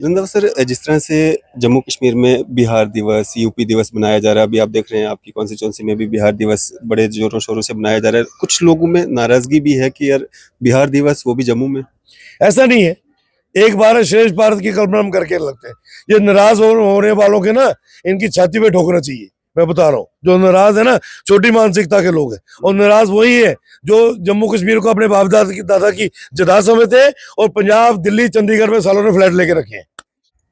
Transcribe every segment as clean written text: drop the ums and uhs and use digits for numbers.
Randhawa sir, जिस तरह से जम्मू कश्मीर में बिहार दिवस, यूपी दिवस मनाया जा रहा है, अभी आप देख रहे हैं आपकी कॉन्स्टिट्यूंसी में भी बिहार दिवस बड़े जोरों शोरों से मनाया जा रहा है। कुछ लोगों में नाराजगी भी है कि यार बिहार दिवस वो भी जम्मू में। ऐसा नहीं है। एक भारत श्रेष्ठ भारत की कल्पना हम करके लगते हैं। ये नाराज होने वालों के ना, इनकी छाती पे ठोकना चाहिए। मैं बता रहा हूँ, जो नाराज है ना, छोटी मानसिकता के लोग हैं। और नाराज वही है जो जम्मू कश्मीर को अपने बाप दादा की जदा समझते हैं और पंजाब, दिल्ली, चंडीगढ़ में सालों ने फ्लैट लेके रखे हैं।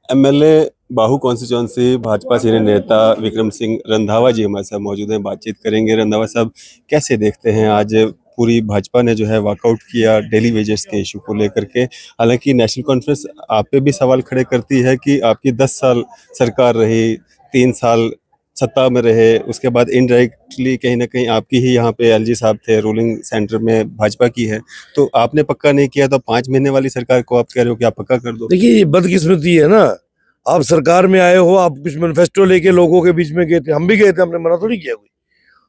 एमएलए बाहू कॉन्स्टिट्यूंसी भाजपा सीनियर नेता विक्रम सिंह रंधावा जी हमारे साथ मौजूद हैं, बातचीत करेंगे। रंधावा साहब, कैसे देखते हैं आज पूरी भाजपा ने जो है वॉकआउट किया डेली वेजेस के इशू को लेकर के। हालांकि नेशनल कॉन्फ्रेंस आप पे भी सवाल खड़े करती है कि आपकी 10 साल सरकार रही, 3 साल सत्ता में रहे, उसके बाद इनडायरेक्टली कहीं ना कहीं आपकी ही यहाँ पे एलजी साहब थे, रूलिंग सेंटर में भाजपा की है, तो आपने पक्का नहीं किया, तो 5 महीने वाली सरकार को आप कह रहे हो कि आप पक्का कर दो। देखिए, ये बदकिस्मती है ना। आप सरकार में आए हो, आप कुछ मैनिफेस्टो लेके लोगों के बीच में गए थे, हम भी गए थे, हमने मना थोड़ी किया कोई।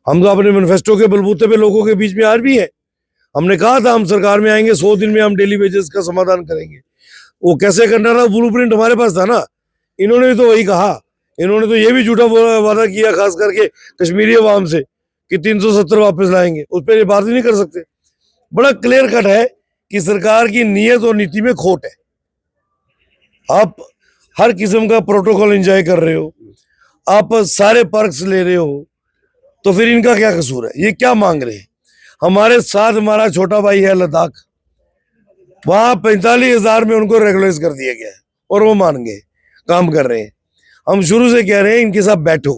हम तो अपने मैनिफेस्टो के बलबूते पे लोगों के बीच में आज भी है। हमने कहा था हम सरकार में आएंगे, 100 दिन में हम डेली वेजेस का समाधान करेंगे। वो कैसे करना था, ब्लूप्रिंट हमारे पास था ना। इन्होंने भी तो वही कहा। इन्होंने तो ये भी झूठा वादा किया, खास करके कश्मीरी अवाम से, कि 370 वापस लाएंगे। उस पर ये बात ही नहीं कर सकते। बड़ा क्लियर कट है कि सरकार की नीयत और नीति में खोट है। आप हर किस्म का प्रोटोकॉल एंजॉय कर रहे हो, आप सारे पर्क्स ले रहे हो, तो फिर इनका क्या कसूर है? ये क्या मांग रहे हैं? हमारे साथ हमारा छोटा भाई है लद्दाख, वहां 45,000 में उनको रेगुलराइज कर दिया गया है और वो मान गए, काम कर रहे हैं। हम शुरू से कह रहे हैं इनके साथ बैठो।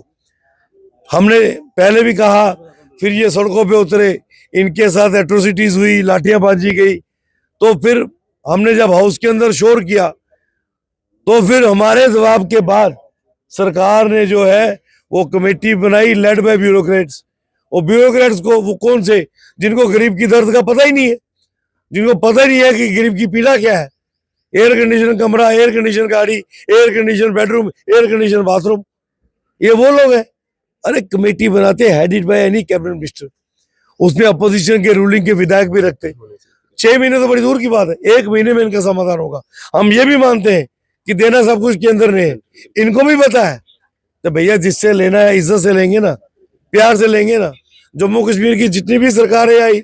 हमने पहले भी कहा, फिर ये सड़कों पे उतरे, इनके साथ एट्रोसिटीज हुई, लाठियां बांधी गई। तो फिर हमने जब हाउस के अंदर शोर किया, तो फिर हमारे जवाब के बाद सरकार ने जो है वो कमेटी बनाई, लेड बाय ब्यूरोक्रेट्स। और ब्यूरोक्रेट्स को, वो कौन से, जिनको गरीब की दर्द का पता ही नहीं है, जिनको पता ही नहीं है कि गरीब की पीड़ा क्या है। एयर कंडीशन कमरा, एयर कंडीशन गाड़ी, air condition bedroom, air condition bathroom, ये वो लोग हैं। अरे कमेटी बनाते, headed by any cabinet minister, उसमें अपोजिशन के, रूलिंग के विधायक भी रखते। 6 महीने तो बड़ी दूर की बात है, 1 महीने में इनका समाधान होगा। हम ये भी मानते हैं कि देना सब कुछ केंद्र ने है, इनको भी पता है। तो भैया, जिससे लेना है इज्जत से लेंगे ना, प्यार से लेंगे ना। जम्मू कश्मीर की जितनी भी सरकारें आई,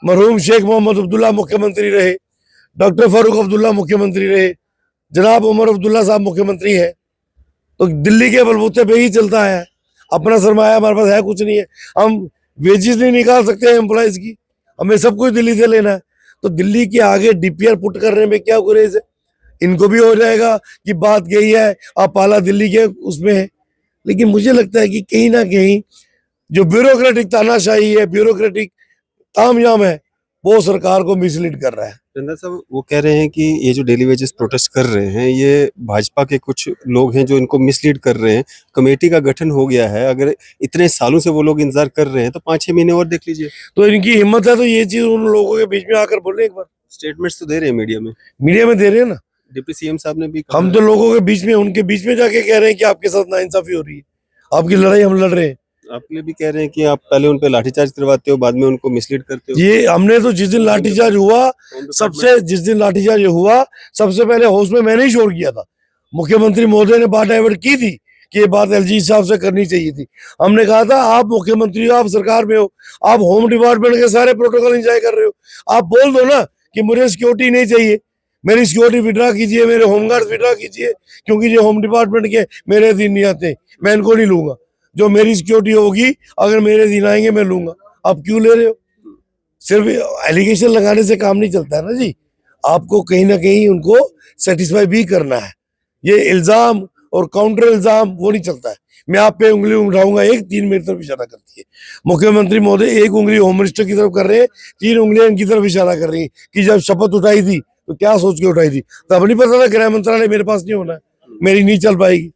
मरहूम शेख मोहम्मद अब्दुल्ला मुख्यमंत्री रहे, डॉक्टर फारूक अब्दुल्ला मुख्यमंत्री रहे, जनाब उमर अब्दुल्ला साहब मुख्यमंत्री है। तो दिल्ली के बलबूते पे ही चलता है। अपना सरमाया हमारे पास है कुछ नहीं है। हम वेजेस नहीं निकाल सकते हैं एम्प्लॉयज की, हमें सब कुछ दिल्ली से लेना है। तो दिल्ली के आगे डीपीआर पुट करने में क्या गुरेज है? इनको भी हो जाएगा कि बात यही है, आप पाला दिल्ली के उसमें है। लेकिन मुझे लगता है कि कहीं ना कहीं जो ब्यूरोक्रेटिक तानाशाही है, ब्यूरोक्रेटिक तामझाम है, वो सरकार को मिसलीड कर रहा है। रंधा साहब, वो कह रहे हैं कि ये जो डेली वेजेस प्रोटेस्ट कर रहे हैं, ये भाजपा के कुछ लोग हैं जो इनको मिसलीड कर रहे हैं। कमेटी का गठन हो गया है, अगर इतने सालों से वो लोग इंतजार कर रहे हैं तो 5-6 महीने और देख लीजिए। तो इनकी हिम्मत है तो ये चीज उन लोगों के बीच में आकर बोले एक बार। स्टेटमेंट्स तो दे रहे हैं मीडिया में दे रहे हैं ना। डिप्टी सीएम साहब ने भी कहा हम तो लोगों के बीच में, उनके बीच में जाके कह रहे हैं कि आपके साथ नाइंसाफी हो रही है, आपकी लड़ाई हम लड़ रहे हैं। आपके लिए भी कह रहे हैं कि आप पहले उन पे लाठीचार्ज करवाते हो, बाद में उनको मिसलीड करते हो। ये हमने तो जिस दिन लाठीचार्ज हुआ, जिस दिन लाठीचार्ज हुआ, सबसे पहले हाउस में मैंने ही शोर किया था। मुख्यमंत्री महोदय ने बात डाइवर्ट की थी कि ये बात एलजी साहब से करनी चाहिए थी। हमने कहा था आप मुख्यमंत्री हो, आप सरकार में हो, आप होम डिपार्टमेंट के सारे प्रोटोकॉल एंजॉय कर रहे हो, आप बोल दो ना कि मुझे सिक्योरिटी नहीं चाहिए, मेरी सिक्योरिटी विड्रा कीजिए, मेरे होमगार्ड विड्रा कीजिए, क्योंकि ये होम डिपार्टमेंट के मेरे अधीन नहीं आते, मैं इनको नहीं लूंगा। जो मेरी सिक्योरिटी होगी, अगर मेरे अधीन आएंगे मैं लूंगा। आप क्यों ले रहे हो? सिर्फ एलिगेशन लगाने से काम नहीं चलता है ना जी। आपको कहीं ना कहीं उनको सेटिस्फाई भी करना है। ये इल्जाम और काउंटर इल्जाम वो नहीं चलता है। मैं आप पे उंगली उठाऊंगा, एक 3 मेरी तरफ इशारा करती है। मुख्यमंत्री महोदय 1 उंगली होम मिनिस्टर की तरफ कर रहे हैं, 3 उंगलियां इनकी तरफ इशारा कर रही है कि जब शपथ उठाई थी तो क्या सोच के उठाई थी? तब नहीं पता था गृह मंत्रालय मेरे पास नहीं होना है, मेरी नहीं चल पाएगी।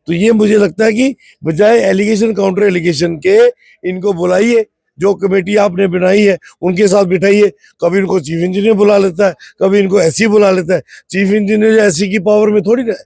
तो ये मुझे लगता है कि बजाय एलिगेशन काउंटर एलिगेशन के, इनको बुलाइए, जो कमेटी आपने बनाई है उनके साथ बिठाइए। कभी इनको चीफ इंजीनियर बुला लेता है, कभी इनको ऐसी बुला लेता है। चीफ इंजीनियर ऐसी की पावर में थोड़ी ना है,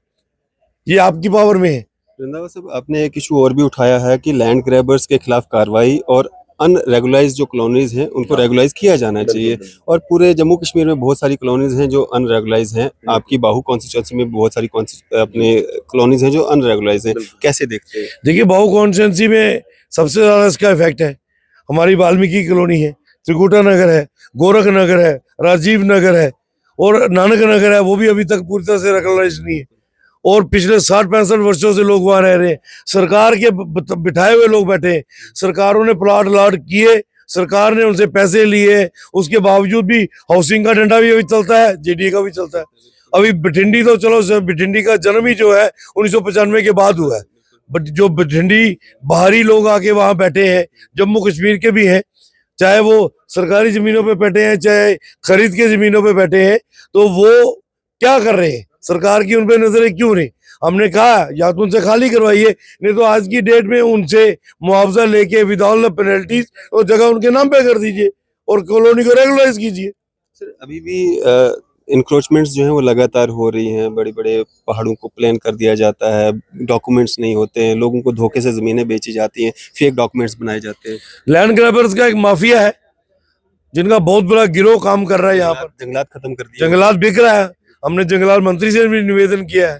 ये आपकी पावर में है। रंधावा साहब, आपने एक इशू और भी उठाया है कि लैंड ग्रैबर्स के खिलाफ कार्रवाई और अनरेगुलाइज जो कॉलोनीज हैं उनको रेगुलाइज किया जाना चाहिए। और पूरे जम्मू कश्मीर में बहुत सारी कॉलोनीज हैं जो अनरेगुलाइज हैं। आपकी बाहू कॉन्स्टिट्यूंसी में बहुत सारी अपने कॉलोनीज हैं जो अनरेगुलाइज हैं, कैसे देखते हैं? देखिए, बाहू कॉन्स्टिट्यूंसी में सबसे ज्यादा इसका इफेक्ट है हमारी वाल्मीकि कॉलोनी है, त्रिकुटा नगर है, गोरख नगर है, राजीव नगर है और नानक नगर है। वो भी अभी तक पूरी तरह से रेगुलाइज नहीं है और पिछले 60-65 वर्षों से लोग वहां रह रहे हैं। सरकार के बिठाए हुए लोग बैठे हैं, सरकारों ने प्लाट लाट किए, सरकार ने उनसे पैसे लिए, उसके बावजूद भी हाउसिंग का डंडा भी अभी चलता है, जेडीए का भी चलता है। अभी बठिंडी तो चलो, बठिंडी का जन्म ही जो है 1995 के बाद हुआ है, बट जो बठिंडी बाहरी लोग आके वहां बैठे हैं, जम्मू कश्मीर के भी हैं, चाहे वो सरकारी जमीनों पे बैठे हैं चाहे खरीद के जमीनों पे बैठे हैं, तो वो क्या कर रहे हैं? सरकार की उन पे नजरें क्यों नहीं? हमने कहा या तो उनसे खाली करवाइए, नहीं तो आज की डेट में उनसे मुआवजा लेके विदाउट पेनल्टीज और जगह उनके नाम पे कर दीजिए और कॉलोनी को रेगुलाइज कीजिए। सर, अभी भी इंक्रोचमेंट्स जो हैं वो लगातार हो रही हैं, बड़े बड़े पहाड़ों को प्लान कर दिया जाता है, डॉक्यूमेंट्स नहीं होते हैं, लोगों को धोखे से जमीनें बेची जाती हैं, फेक डॉक्यूमेंट्स बनाए जाते हैं। लैंड ग्रैबर्स का एक माफिया है जिनका बहुत बड़ा गिरोह काम कर रहा है यहाँ पर। जंगलात खत्म कर दिए, जंगलात बिक रहा है। हमने जंगलात मंत्री से भी निवेदन किया है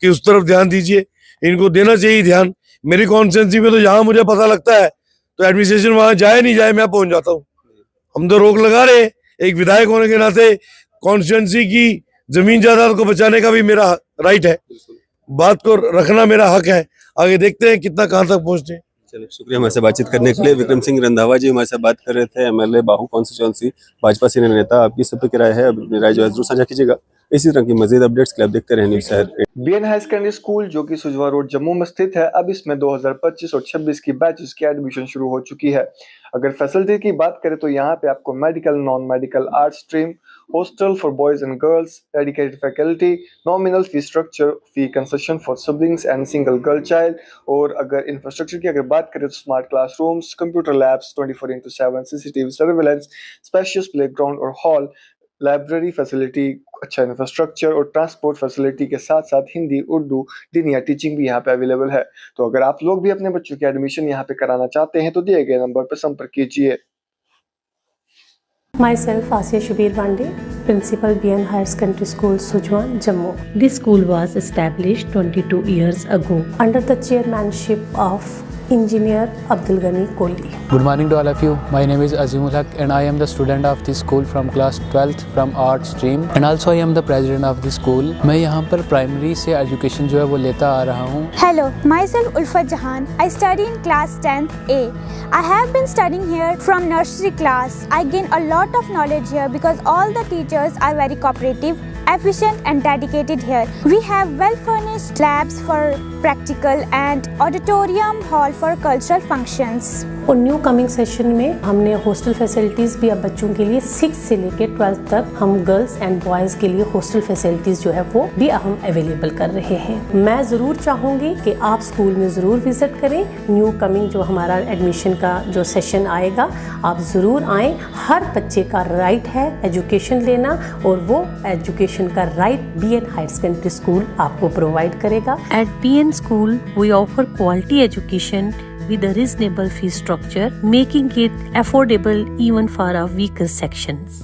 कि उस तरफ ध्यान दीजिए, इनको देना चाहिए ध्यान। मेरी कॉन्स्टिट्यूंसी में तो जहां मुझे पता लगता है तो एडमिनिस्ट्रेशन वहां जाए नहीं जाए, मैं पहुंच जाता हूँ। हम तो रोक लगा रहे हैं, एक विधायक होने के नाते कॉन्स्टिट्यूंसी की जमीन जायदाद को बचाने का भी मेरा राइट है, बात को रखना मेरा हक है। आगे देखते हैं कितना कहां तक पहुंचते हैं। चलिए, शुक्रिया हमारे साथ बातचीत करने के लिए। विक्रम सिंह रंधावा जी हमारे साथ बात कर रहे थे, एमएलए बाहू कॉन्स्टिट्यूंसी, भाजपा सीनियर नेता। आपकी सब पे राय है, अपनी राय जो है जरूर साझा कीजिएगा। इसी तरह की मजीद अपडेट्स के लिए आप देखते रहें न्यूज़ शहर। बीएन हाई सेकेंडरी स्कूल जो कि सुजवा रोड जम्मू में स्थित है, अब इसमें 2025 और 26 की बैचेस की एडमिशन शुरू हो चुकी है। अगर फैसिलिटी की बात करें तो यहाँ पे आपको medical, non medical, art stream, hostel for boys and girls, dedicated faculty, nominal fee structure, fee concession for siblings and single girl child. और अगर इंफ्रास्ट्रक्चर की अगर बात करें तो smart classrooms, computer labs, 24/7 CCTV surveillance, spacious playground और hall, library facility, अच्छा infrastructure और ट्रांसपोर्ट फैसिलिटी के साथ साथ हिंदी, उर्दू, डीनिया टीचिंग भी यहाँ पे अवेलेबल है। तो अगर आप लोग भी अपने बच्चों की एडमिशन यहाँ पे कराना चाहते हैं तो दिए गए नंबर पर संपर्क कीजिए। Myself, Asya Shubir Pandey, Principal BN Higher Secondary School, Sujwan, Jammu. This school was established 22 years ago. Under the chairmanship of Engineer Abdul Ghani Kohli. Good morning to all of you. My name is Azimul Haq and I am the student of this school from class 12th from art stream and also I am the president of the school. मैं यहाँ पर primary से education जो है वो लेता आ रहा हूँ। Hello, myself Ulfat Jahan. I study in class 10th A. I have been studying here from nursery class. I gain a lot of knowledge here because all the teachers are very cooperative, efficient and dedicated here. We have well furnished labs for practical and auditorium hall for cultural functions. और new coming session में हमने hostel facilities भी अब बच्चों के लिए 6 से लेकर 12 तक हम गर्ल्स एंड बॉयज़ के लिए हॉस्टल फैसिलिटीज़ जो है वो भी हम अवेलेबल कर रहे हैं। मैं ज़रूर चाहूँगी कि आप स्कूल में ज़रूर विज़िट करें। न्यू कमिंग जो हमारा एडमिशन का जो सेशन आएगा, आप ज़रूर आएँ। हर बच्चे का राइट है एजुकेशन लेना और वो एजुकेशन का right BN higher secondary school आपको प्रोवाइड करेगा। At BN School, we offer quality education with a reasonable fee structure, making it affordable even for our weaker sections.